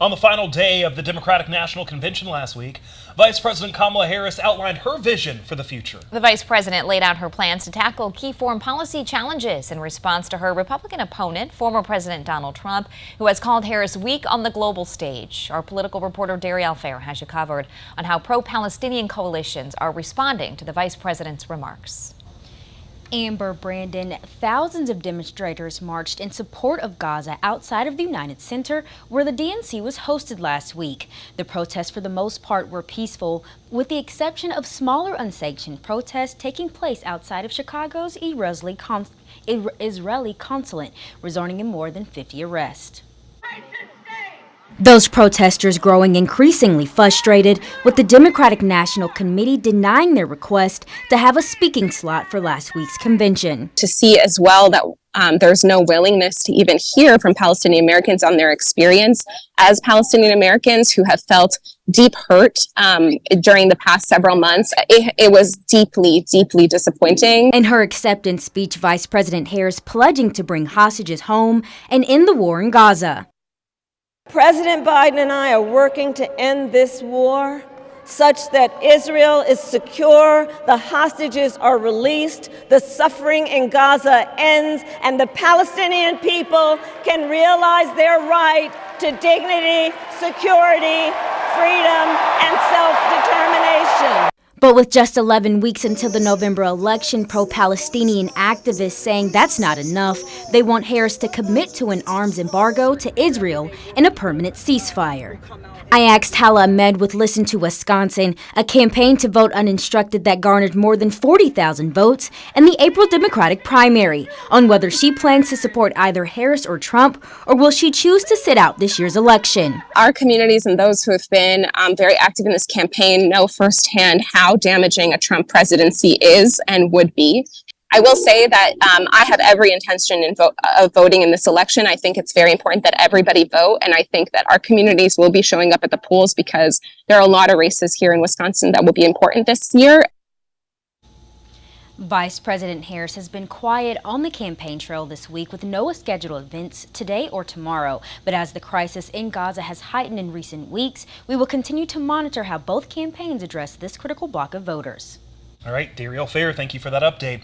On the final day of the Democratic National Convention last week, Vice President Kamala Harris outlined her vision for the future. The vice president laid out her plans to tackle key foreign policy challenges in response to her Republican opponent, former President Donald Trump, who has called Harris weak on the global stage. Our political reporter Daryl Fair has you covered on how pro-Palestinian coalitions are responding to the vice president's remarks. Amber, Brandon, thousands of demonstrators marched in support of Gaza outside of the United Center, where the DNC was hosted last week. The protests, for the most part, were peaceful, with the exception of smaller unsanctioned protests taking place outside of Chicago's Israeli consulate, resulting in more than 50 arrests. Those protesters growing increasingly frustrated with the Democratic National Committee denying their request to have a speaking slot for last week's convention. To see as well that there's no willingness to even hear from Palestinian Americans on their experience as Palestinian Americans who have felt deep hurt during the past several months. It was deeply, deeply disappointing. In her acceptance speech, Vice President Harris pledging to bring hostages home and end the war in Gaza. President Biden and I are working to end this war such that Israel is secure, the hostages are released, the suffering in Gaza ends, and the Palestinian people can realize their right to dignity, security, freedom, and self-determination. But with just 11 weeks until the November election, pro-Palestinian activists saying that's not enough. They want Harris to commit to an arms embargo to Israel and a permanent ceasefire. I asked Hala Ahmed with Listen to Wisconsin, a campaign to vote uninstructed that garnered more than 40,000 votes in the April Democratic primary, on whether she plans to support either Harris or Trump, or will she choose to sit out this year's election. Our communities and those who have been very active in this campaign know firsthand how damaging a Trump presidency is and would be. I will say that I have every intention of voting in this election. I think it's very important that everybody vote, and I think that our communities will be showing up at the polls because there are a lot of races here in Wisconsin that will be important this year. Vice President Harris has been quiet on the campaign trail this week with no scheduled events today or tomorrow. But as the crisis in Gaza has heightened in recent weeks, we will continue to monitor how both campaigns address this critical block of voters. All right, Daryl Fair, thank you for that update.